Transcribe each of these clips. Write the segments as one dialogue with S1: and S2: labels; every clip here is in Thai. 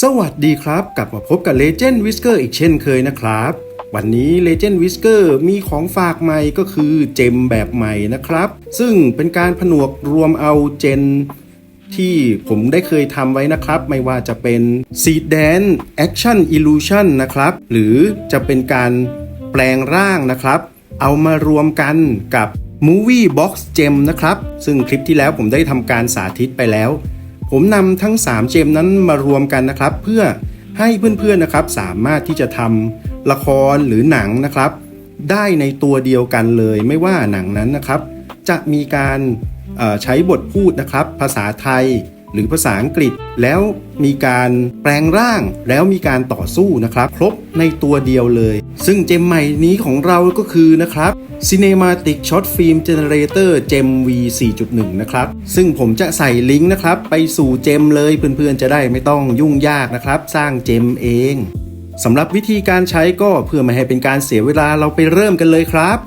S1: สวัสดีครับกลับมาพบกับ Legend Whisker อีกเช่นเคยนะครับวันนี้ Legend Whisker มีของฝากใหม่ก็คือเจมแบบใหม่นะครับซึ่งเป็นการผนวกรวมเอาเจนที่ผมได้เคยทำไว้นะครับไม่ว่าจะเป็น Seed Dance Action Illusion นะครับหรือจะเป็นการแปลงร่างนะครับเอามารวมกันกับ Movie Box Gem นะครับซึ่งคลิปที่แล้วผมได้ทำการสาธิตไปแล้วผมนำทั้ง3เจมนั้นมารวมกันนะครับเพื่อให้เพื่อนๆนะครับสามารถที่จะทำละครหรือหนังนะครับได้ในตัวเดียวกันเลยไม่ว่าหนังนั้นนะครับจะมีการใช้บทพูดนะครับภาษาไทยหรือภาษาอังกฤษแล้วมีการแปลงร่างแล้วมีการต่อสู้นะครับครบในตัวเดียวเลยซึ่งเจมใหม่นี้ของเราก็คือนะครับ Cinematic Short Film Generator Gem V 4.1 นะครับซึ่งผมจะใส่ลิงก์นะครับไปสู่เจมเลยเพื่อนๆจะได้ไม่ต้องยุ่งยากนะครับสร้างเจมเองสำหรับวิธีการใช้ก็เพื่อไม่ให้เป็นการเสียเวลาเราไปเริ่มกันเลยครับ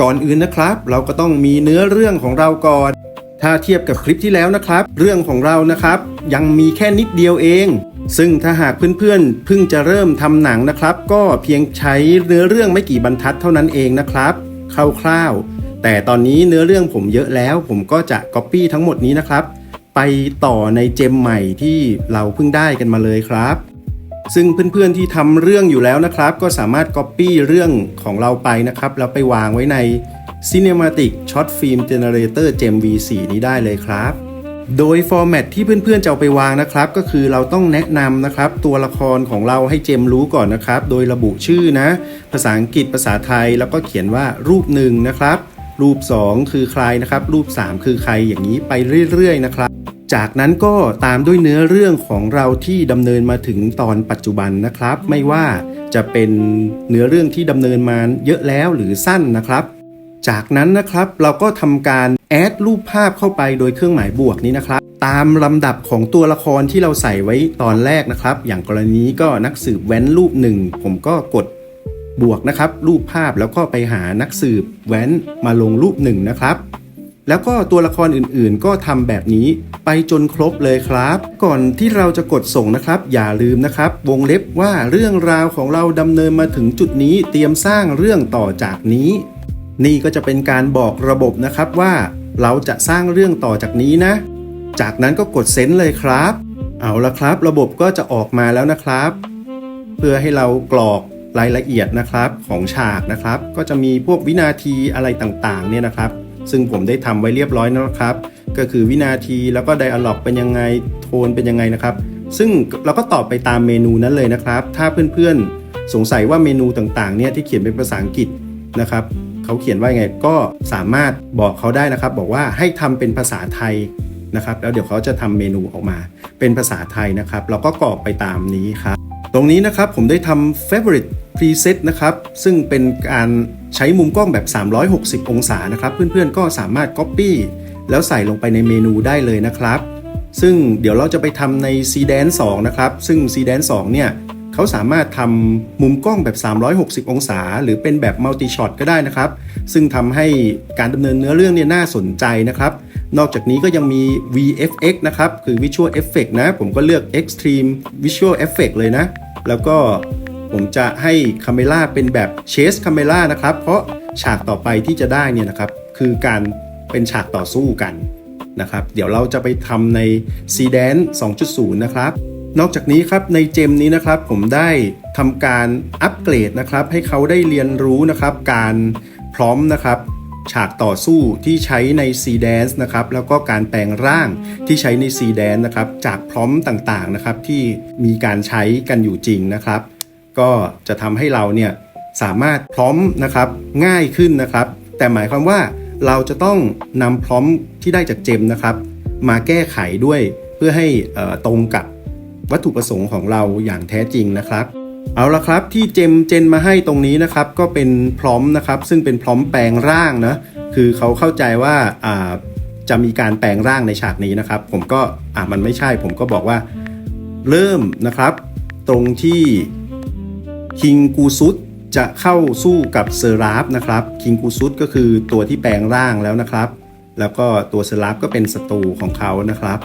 S1: ก่อนอื่นนะครับเราก็ต้องมีเนื้อเรื่องของเราก่อนถ้าเทียบกับคลิปที่แล้วนะครับเรื่องของเรานะครับยังมีแค่นิดเดียวเองซึ่งถ้าหากเพื่อนๆเพิ่งจะเริ่มทำหนังนะครับก็เพียงใช้เนื้อเรื่องไม่กี่บรรทัดเท่านั้นเองนะครับคร่าวๆแต่ตอนนี้เนื้อเรื่องผมเยอะแล้วผมก็จะ Copy ทั้งหมดนี้นะครับไปต่อในเจมใหม่ที่เราเพิ่งได้กันมาเลยครับซึ่งเพื่อนๆที่ทำเรื่องอยู่แล้วนะครับก็สามารถ Copy เรื่องของเราไปนะครับแล้วไปวางไว้ใน Cinematic Short Film Generator Gem V4 นี้ได้เลยครับโดยฟอร์แมตที่เพื่อนๆจะเอาไปวางนะครับก็คือเราต้องแนะนำนะครับตัวละครของเราให้เจมรู้ก่อนนะครับโดยระบุชื่อนะภาษาอังกฤษภาษาไทยแล้วก็เขียนว่ารูป1นะครับรูป2คือใครนะครับรูป3คือใครอย่างนี้ไปเรื่อยๆนะครับจากนั้นก็ตามด้วยเนื้อเรื่องของเราที่ดำเนินมาถึงตอนปัจจุบันนะครับไม่ว่าจะเป็นเนื้อเรื่องที่ดำเนินมาเยอะแล้วหรือสั้นนะครับจากนั้นนะครับเราก็ทำการแอดรูปภาพเข้าไปโดยเครื่องหมายบวกนี้นะครับตามลำดับของตัวละครที่เราใส่ไว้ตอนแรกนะครับอย่างกรณีนี้ก็นักสืบแว้นรูป1ผมก็กดบวกนะครับรูปภาพแล้วก็ไปหานักสืบแว้นมาลงรูป1นะครับแล้วก็ตัวละครอื่นๆก็ทำแบบนี้ไปจนครบเลยครับก่อนที่เราจะกดส่งนะครับอย่าลืมนะครับวงเล็บว่าเรื่องราวของเราดำเนินมาถึงจุดนี้เตรียมสร้างเรื่องต่อจากนี้นี่ก็จะเป็นการบอกระบบนะครับว่าเราจะสร้างเรื่องต่อจากนี้นะจากนั้นก็กดเซ็นเลยครับเอาละครับระบบก็จะออกมาแล้วนะครับเพื่อให้เรากรอกรายละเอียดนะครับของฉากนะครับก็จะมีพวกวินาทีอะไรต่างๆเนี่ยนะครับซึ่งผมได้ทำไว้เรียบร้อยแล้วนะครับก็คือวินาทีแล้วก็ไดอะล็อกเป็นยังไงโทนเป็นยังไงนะครับซึ่งเราก็ตอบไปตามเมนูนั้นเลยนะครับถ้าเพื่อนๆสงสัยว่าเมนูต่างๆเนี่ยที่เขียนเป็นภาษาอังกฤษนะครับเขาเขียนว่าไงก็สามารถบอกเขาได้นะครับบอกว่าให้ทำเป็นภาษาไทยนะครับแล้วเดี๋ยวเขาจะทำเมนูออกมาเป็นภาษาไทยนะครับเราก็กรอกไปตามนี้ครับตรงนี้นะครับผมได้ทำ favorite preset นะครับซึ่งเป็นการใช้มุมกล้องแบบ360องศานะครับเพื่อนๆก็สามารถ copy แล้วใส่ลงไปในเมนูได้เลยนะครับซึ่งเดี๋ยวเราจะไปทำใน Seedance 2นะครับซึ่ง Seedance 2เนี่ยเขาสามารถทำมุมกล้องแบบ360องศาหรือเป็นแบบมัลติช็อตก็ได้นะครับซึ่งทำให้การดำเนินเนื้อเรื่องเนี่ยน่าสนใจนะครับนอกจากนี้ก็ยังมี VFX นะครับคือ Visual Effect นะผมก็เลือก Extreme Visual Effect เลยนะแล้วก็ผมจะให้คาเมล่าเป็นแบบ Chase Camera นะครับเพราะฉากต่อไปที่จะได้เนี่ยนะครับคือการเป็นฉากต่อสู้กันนะครับเดี๋ยวเราจะไปทำใน Seedance 2.0 นะครับนอกจากนี้ครับในเจมนี้นะครับผมได้ทำการอัปเกรดนะครับให้เขาได้เรียนรู้นะครับการพร้อมนะครับฉากต่อสู้ที่ใช้ใน Seedance นะครับแล้วก็การแปลงร่างที่ใช้ใน Seedance นะครับจากพร้อมต่างๆนะครับที่มีการใช้กันอยู่จริงนะครับก็จะทำให้เราเนี่ยสามารถพร้อมนะครับง่ายขึ้นนะครับแต่หมายความว่าเราจะต้องนำพร้อมที่ได้จากเจมนะครับมาแก้ไขด้วยเพื่อให้ตรงกับวัตถุประสงค์ของเราอย่างแท้จริงนะครับเอาละครับที่เจนมาให้ตรงนี้นะครับก็เป็นพร้อมนะครับซึ่งเป็นพร้อมแปลงร่างนะคือเขาเข้าใจว่าจะมีการแปลงร่างในฉากนี้นะครับผมก็มันไม่ใช่ผมก็บอกว่าเริ่มนะครับตรงที่คิงกูซุดจะเข้าสู้กับเซราฟนะครับคิงกูซุดก็คือตัวที่แปลงร่างแล้วนะครับแล้วก็ตัวเซราฟก็เป็นศัตรูของเขานะครับ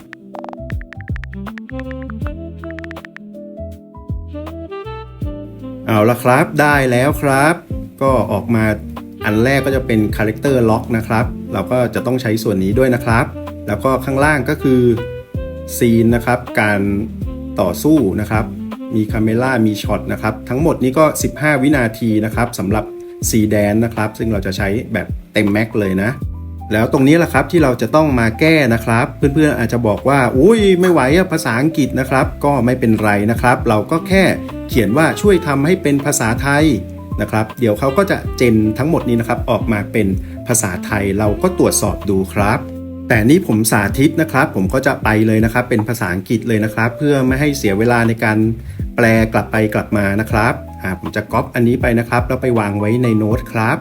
S1: เอาละครับได้แล้วครับก็ออกมาอันแรกก็จะเป็น Character Lock นะครับเราก็จะต้องใช้ส่วนนี้ด้วยนะครับแล้วก็ข้างล่างก็คือซีนนะครับการต่อสู้นะครับมีคาเมล่ามีช็อตนะครับทั้งหมดนี้ก็15วินาทีนะครับสำหรับซีแดนนะครับซึ่งเราจะใช้แบบเต็มแม็กเลยนะแล้วตรงนี้แหละครับที่เราจะต้องมาแก้นะครับเพื่อนๆอาจจะบอกว่าอุ้ยไม่ไหวภาษาอังกฤษนะครับก็ไม่เป็นไรนะครับเราก็แค่เขียนว่าช่วยทำให้เป็นภาษาไทยนะครับเดี๋ยวเขาก็จะเจนทั้งหมดนี้นะครับออกมาเป็นภาษาไทยเราก็ตรวจสอบดูครับแต่นี่ผมสาธิตนะครับผมก็จะไปเลยนะครับเป็นภาษาอังกฤษเลยนะครับเพื่อไม่ให้เสียเวลาในการแปลกลับไปกลับมานะครับผมจะก๊อปอันนี้ไปนะครับแล้วไปวางไว้ในโน้ตครับ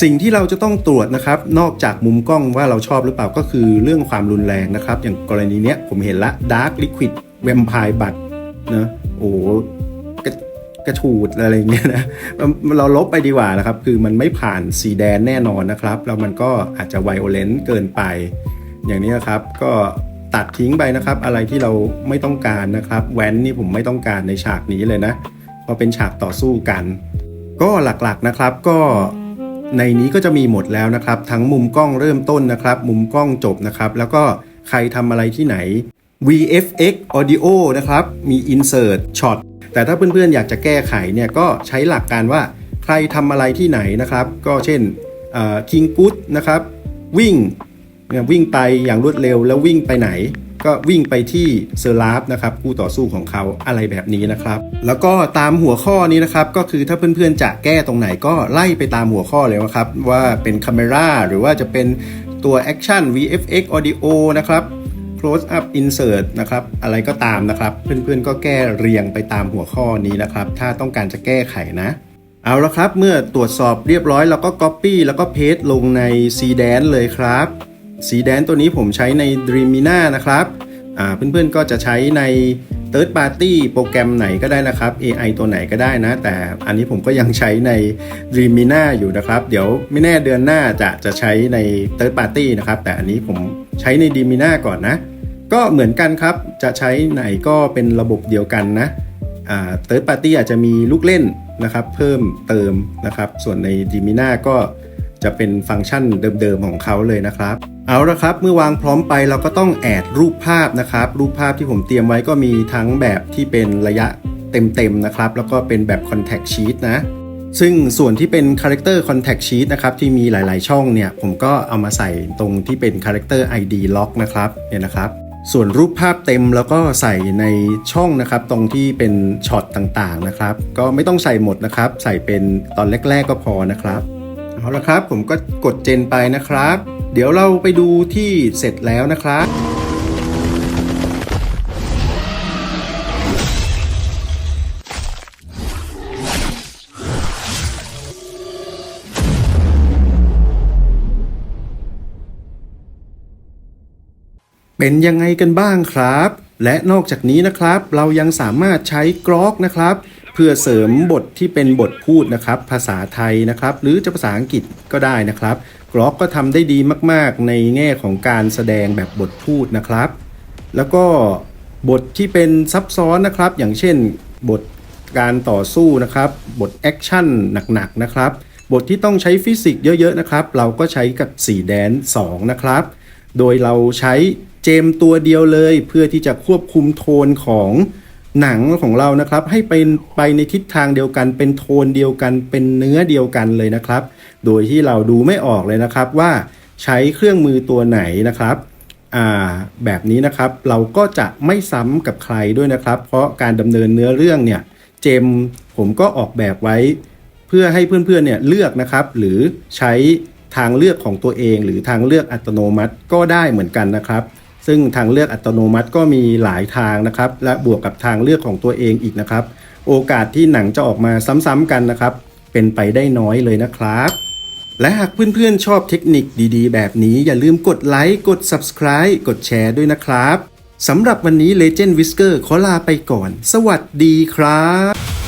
S1: สิ่งที่เราจะต้องตรวจนะครับนอกจากมุมกล้องว่าเราชอบหรือเปล่าก็คือเรื่องความรุนแรงนะครับอย่างกรณีเนี้ยผมเห็นละ Dark Liquid Vampire Blood นะโอ้กระฉูดอะไรเงี้ยนะเราลบไปดีกว่านะครับคือมันไม่ผ่านสีแดงแน่นอนนะครับแล้วมันก็อาจจะไวโอเลนต์เกินไปอย่างนี้นะครับก็ตัดทิ้งไปนะครับอะไรที่เราไม่ต้องการนะครับแว้นนี่ผมไม่ต้องการในฉากนี้เลยนะเพราะเป็นฉากต่อสู้กันก็หลักๆนะครับก็ในนี้ก็จะมีหมดแล้วนะครับทั้งมุมกล้องเริ่มต้นนะครับมุมกล้องจบนะครับแล้วก็ใครทำอะไรที่ไหน VFX Audio นะครับมี Insert Shot แต่ถ้าเพื่อนๆอยากจะแก้ไขเนี่ยก็ใช้หลักการว่าใครทำอะไรที่ไหนนะครับก็เช่นKing Good นะครับวิ่งไปอย่างรวดเร็วแล้ววิ่งไปไหนก็วิ่งไปที่เซอร์ลาฟนะครับคู่ต่อสู้ของเขาอะไรแบบนี้นะครับแล้วก็ตามหัวข้อนี้นะครับก็คือถ้าเพื่อนๆจะแก้ตรงไหนก็ไล่ไปตามหัวข้อเลยนะครับว่าเป็น Camera หรือว่าจะเป็นตัว Action VFX Audio นะครับ Close Up Insert นะครับอะไรก็ตามนะครับเพื่อนๆก็แก้เรียงไปตามหัวข้อนี้นะครับถ้าต้องการจะแก้ไขนะเอาละครับเมื่อตรวจสอบเรียบร้อยเราก็ Copy แล้วก็ Paste ลงใน CDan เลยครับสีแดนตัวนี้ผมใช้ใน Dreamina นะครับเพื่อนๆก็จะใช้ใน Third Party โปรแกรมไหนก็ได้นะครับ AI ตัวไหนก็ได้นะแต่อันนี้ผมก็ยังใช้ใน Dreamina อยู่นะครับเดี๋ยวไม่แน่เดือนหน้าจะใช้ใน Third Party นะครับแต่อันนี้ผมใช้ใน Dreamina ก่อนนะก็เหมือนกันครับจะใช้ไหนก็เป็นระบบเดียวกันนะThird Party อาจจะมีลูกเล่นนะครับเพิ่มเติมนะครับส่วนใน Dreamina ก็จะเป็นฟังก์ชันเดิมๆของเขาเลยนะครับเอาละครับเมื่อวางพร้อมไปเราก็ต้องแอดรูปภาพนะครับรูปภาพที่ผมเตรียมไว้ก็มีทั้งแบบที่เป็นระยะเต็มๆนะครับแล้วก็เป็นแบบ Contact Sheet นะซึ่งส่วนที่เป็น Character Contact Sheet นะครับที่มีหลายๆช่องเนี่ยผมก็เอามาใส่ตรงที่เป็น Character ID Lock นะครับเนี่ยนะครับส่วนรูปภาพเต็มแล้วก็ใส่ในช่องนะครับตรงที่เป็นช็อตต่างๆนะครับก็ไม่ต้องใส่หมดนะครับใส่เป็นตอนแรกๆก็พอนะครับเอาละครับผมก็กดเจนไปนะครับเดี๋ยวเราไปดูที่เสร็จแล้วนะครับเป็นยังไงกันบ้างครับและนอกจากนี้นะครับเรายังสามารถใช้กรอกนะครับเพื่อเสริมบทที่เป็นบทพูดนะครับภาษาไทยนะครับหรือจะภาษาอังกฤษก็ได้นะครับกรอกก็ทำได้ดีมากๆในแง่ของการแสดงแบบบทพูดนะครับแล้วก็บทที่เป็นซับซ้อนนะครับอย่างเช่นบทการต่อสู้นะครับบทแอคชั่นหนักๆนะครับบทที่ต้องใช้ฟิสิกส์เยอะๆนะครับเราก็ใช้กับ4 Dan 2นะครับโดยเราใช้เจมตัวเดียวเลยเพื่อที่จะควบคุมโทนของหนังของเรานะครับให้เป็นไปในทิศทางเดียวกันเป็นโทนเดียวกันเป็นเนื้อเดียวกันเลยนะครับโดยที่เราดูไม่ออกเลยนะครับว่าใช้เครื่องมือตัวไหนนะครับแบบนี้นะครับเราก็จะไม่ซ้ำกับใครด้วยนะครับเพราะการดำเนินเนื้อเรื่องเนี่ยเจมผมก็ออกแบบไว้เพื่อให้เพื่อนๆเนี่ยเลือกนะครับหรือใช้ทางเลือกของตัวเองหรือทางเลือกอัตโนมัติก็ได้เหมือนกันนะครับซึ่งทางเลือกอัตโนมัติก็มีหลายทางนะครับและบวกกับทางเลือกของตัวเองอีกนะครับโอกาสที่หนังจะออกมาซ้ำๆกันนะครับเป็นไปได้น้อยเลยนะครับและหากเพื่อนๆชอบเทคนิคดีๆแบบนี้อย่าลืมกดไลค์กด Subscribe กดแชร์ด้วยนะครับสำหรับวันนี้ Legend Whisker ขอลาไปก่อนสวัสดีครับ